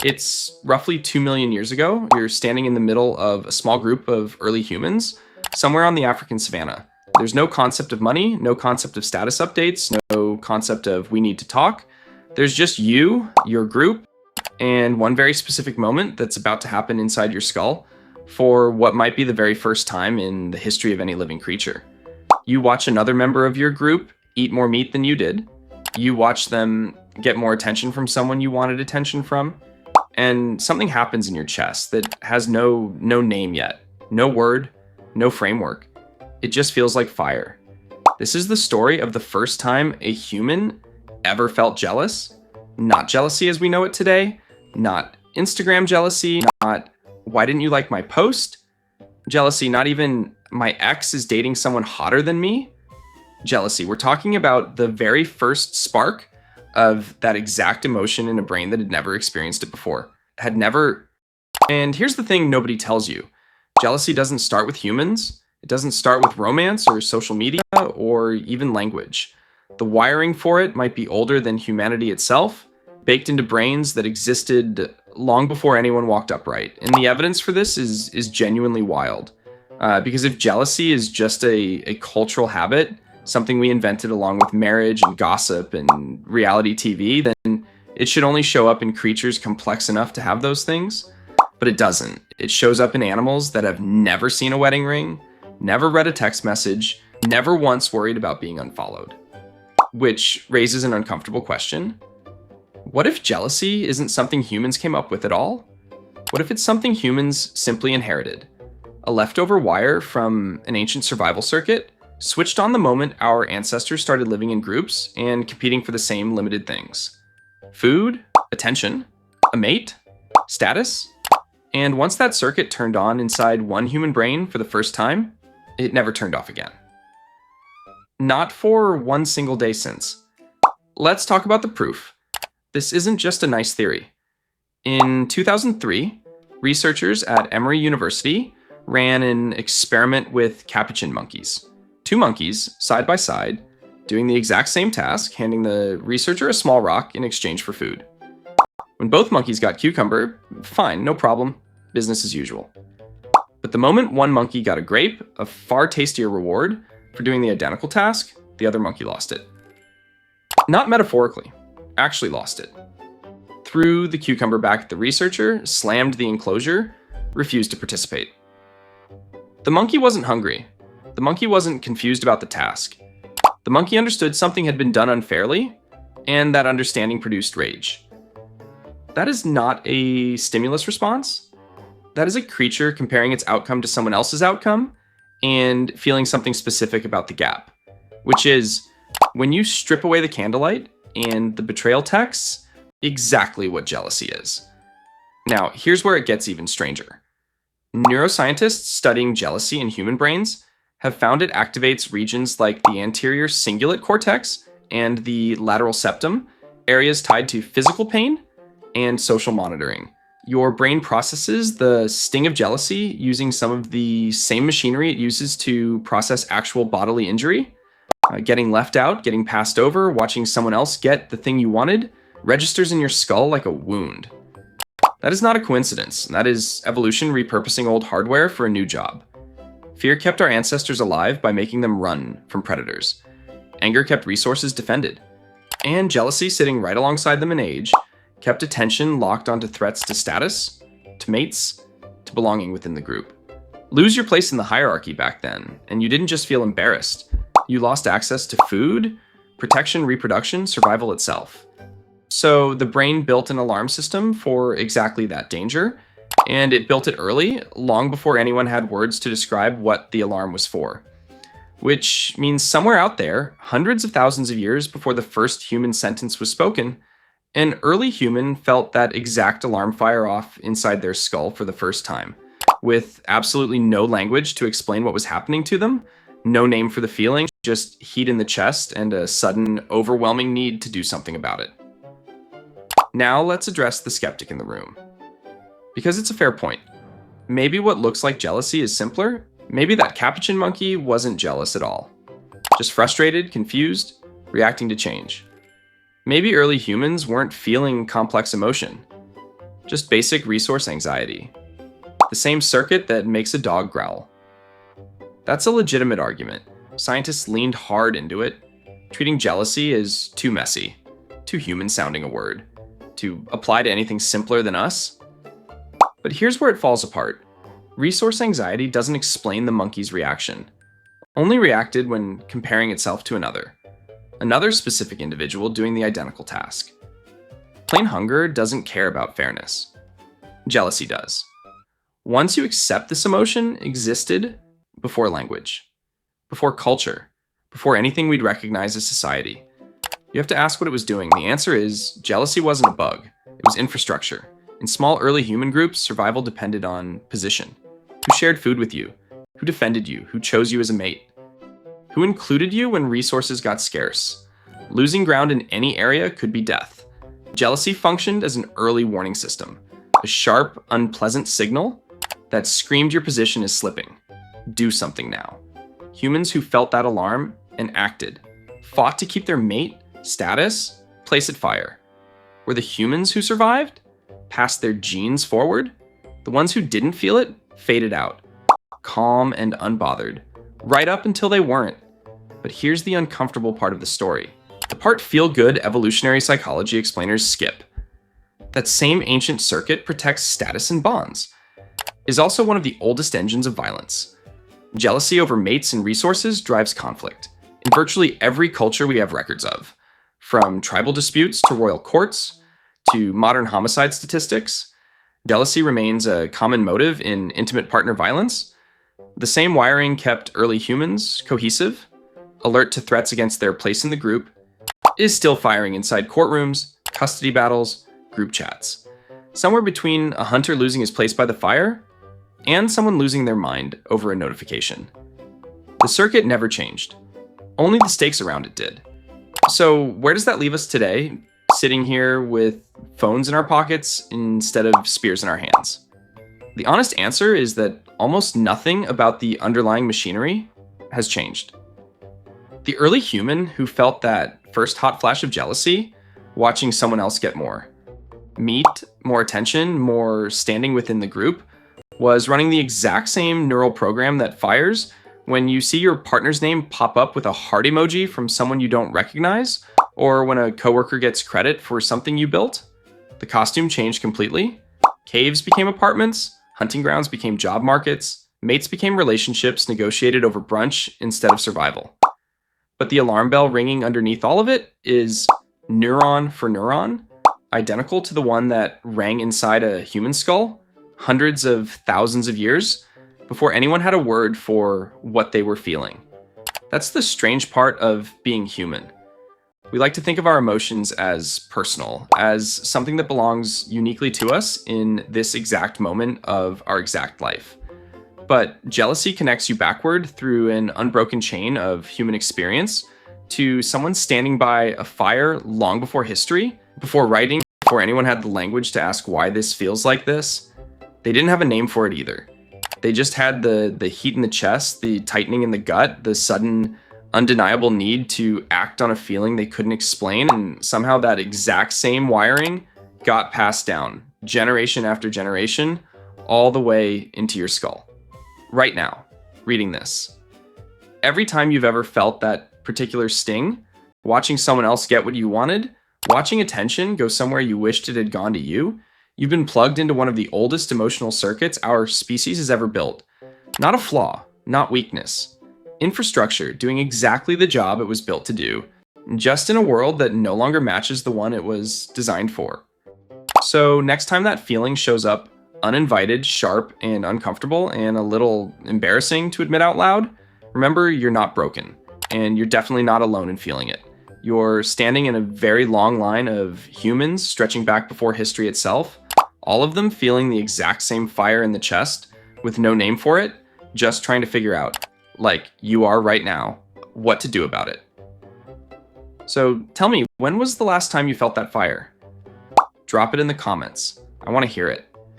It's roughly 2 million years ago. You're standing in the middle of a small group of early humans somewhere on the African savannah. There's no concept of money, no concept of status updates, no concept of we need to talk. There's just you, your group, and one very specific moment that's about to happen inside your skull for what might be the very first time in the history of any living creature. You watch another member of your group eat more meat than you did. You watch them get more attention from someone you wanted attention from. And something happens in your chest that has no name yet, no word, no framework. It just feels like fire. This is the story of the first time a human ever felt jealous. Not jealousy as we know it today, not Instagram jealousy, not why didn't you like my post? Jealousy, not even my ex is dating someone hotter than me. Jealousy, we're talking about the very first spark of that exact emotion in a brain that had never experienced it before. Had never. And here's the thing nobody tells you. Jealousy doesn't start with humans. It doesn't start with romance or social media or even language. The wiring for it might be older than humanity itself, baked into brains that existed long before anyone walked upright. And the evidence for this is genuinely wild. Because if jealousy is just a cultural habit, something we invented along with marriage and gossip and reality TV, then it should only show up in creatures complex enough to have those things. But it doesn't. It shows up in animals that have never seen a wedding ring, never read a text message, never once worried about being unfollowed. Which raises an uncomfortable question. What if jealousy isn't something humans came up with at all? What if it's something humans simply inherited? A leftover wire from an ancient survival circuit switched on the moment our ancestors started living in groups and competing for the same limited things. Food, attention, a mate, status. And once that circuit turned on inside one human brain for the first time, it never turned off again. Not for one single day since. Let's talk about the proof. This isn't just a nice theory. In 2003, researchers at Emory University ran an experiment with capuchin monkeys. Two monkeys, side by side, doing the exact same task, handing the researcher a small rock in exchange for food. When both monkeys got cucumber, fine, no problem, business as usual. But the moment one monkey got a grape, a far tastier reward, for doing the identical task, the other monkey lost it. Not metaphorically, actually lost it. Threw the cucumber back at the researcher, slammed the enclosure, refused to participate. The monkey wasn't hungry. The monkey wasn't confused about the task. The monkey understood something had been done unfairly, and that understanding produced rage. That is not a stimulus response. That is a creature comparing its outcome to someone else's outcome and feeling something specific about the gap, which is when you strip away the candlelight and the betrayal texts, exactly what jealousy is. Now, here's where it gets even stranger. Neuroscientists studying jealousy in human brains have found it activates regions like the anterior cingulate cortex and the lateral septum, areas tied to physical pain and social monitoring. Your brain processes the sting of jealousy using some of the same machinery it uses to process actual bodily injury. Getting left out, getting passed over, watching someone else get the thing you wanted registers in your skull like a wound. That is not a coincidence. That is evolution repurposing old hardware for a new job. Fear kept our ancestors alive by making them run from predators. Anger kept resources defended. And jealousy, sitting right alongside them in age, kept attention locked onto threats to status, to mates, to belonging within the group. Lose your place in the hierarchy back then, and you didn't just feel embarrassed. You lost access to food, protection, reproduction, survival itself. So the brain built an alarm system for exactly that danger, and it built it early, long before anyone had words to describe what the alarm was for. Which means somewhere out there, hundreds of thousands of years before the first human sentence was spoken, an early human felt that exact alarm fire off inside their skull for the first time, with absolutely no language to explain what was happening to them, no name for the feeling, just heat in the chest and a sudden, overwhelming need to do something about it. Now let's address the skeptic in the room. Because it's a fair point. Maybe what looks like jealousy is simpler. Maybe that capuchin monkey wasn't jealous at all. Just frustrated, confused, reacting to change. Maybe early humans weren't feeling complex emotion. Just basic resource anxiety. The same circuit that makes a dog growl. That's a legitimate argument. Scientists leaned hard into it, treating jealousy as too messy, too human-sounding a word, to apply to anything simpler than us. But here's where it falls apart. Resource anxiety doesn't explain the monkey's reaction. Only reacted when comparing itself to another specific individual doing the identical task. Plain hunger doesn't care about fairness. Jealousy does. Once you accept this emotion existed before language, before culture, before anything we'd recognize as society. You have to ask what it was doing. The answer is jealousy wasn't a bug. It was infrastructure. In small early human groups, survival depended on position. Who shared food with you? Who defended you? Who chose you as a mate? Who included you when resources got scarce? Losing ground in any area could be death. Jealousy functioned as an early warning system, a sharp, unpleasant signal that screamed your position is slipping. Do something now. Humans who felt that alarm and acted, fought to keep their mate, status, place at fire. Were the humans who survived? Passed their genes forward? The ones who didn't feel it faded out, calm and unbothered, right up until they weren't. But here's the uncomfortable part of the story. The part feel-good evolutionary psychology explainers skip. That same ancient circuit protects status and bonds, is also one of the oldest engines of violence. Jealousy over mates and resources drives conflict in virtually every culture we have records of, from tribal disputes to royal courts to modern homicide statistics. Jealousy remains a common motive in intimate partner violence. The same wiring kept early humans cohesive, alert to threats against their place in the group, is still firing inside courtrooms, custody battles, group chats. Somewhere between a hunter losing his place by the fire and someone losing their mind over a notification. The circuit never changed. Only the stakes around it did. So where does that leave us today, sitting here with phones in our pockets instead of spears in our hands? The honest answer is that almost nothing about the underlying machinery has changed. The early human who felt that first hot flash of jealousy, watching someone else get more meat, more attention, more standing within the group, was running the exact same neural program that fires when you see your partner's name pop up with a heart emoji from someone you don't recognize, or when a coworker gets credit for something you built. The costume changed completely. Caves became apartments, hunting grounds became job markets, mates became relationships negotiated over brunch instead of survival. But the alarm bell ringing underneath all of it is neuron for neuron, identical to the one that rang inside a human skull hundreds of thousands of years before anyone had a word for what they were feeling. That's the strange part of being human. We like to think of our emotions as personal, as something that belongs uniquely to us in this exact moment of our exact life. But jealousy connects you backward through an unbroken chain of human experience to someone standing by a fire long before history, before writing, before anyone had the language to ask why this feels like this. They didn't have a name for it either. They just had the heat in the chest, the tightening in the gut, the sudden, undeniable need to act on a feeling they couldn't explain, and somehow that exact same wiring got passed down, generation after generation, all the way into your skull. Right now, reading this. Every time you've ever felt that particular sting, watching someone else get what you wanted, watching attention go somewhere you wished it had gone to you, you've been plugged into one of the oldest emotional circuits our species has ever built. Not a flaw, not weakness. Infrastructure doing exactly the job it was built to do, just in a world that no longer matches the one it was designed for. So next time that feeling shows up uninvited, sharp, and uncomfortable, and a little embarrassing to admit out loud, remember you're not broken, and you're definitely not alone in feeling it. You're standing in a very long line of humans stretching back before history itself, all of them feeling the exact same fire in the chest with no name for it, just trying to figure out, like you are right now, what to do about it. So tell me, when was the last time you felt that fire? Drop it in the comments. I want to hear it.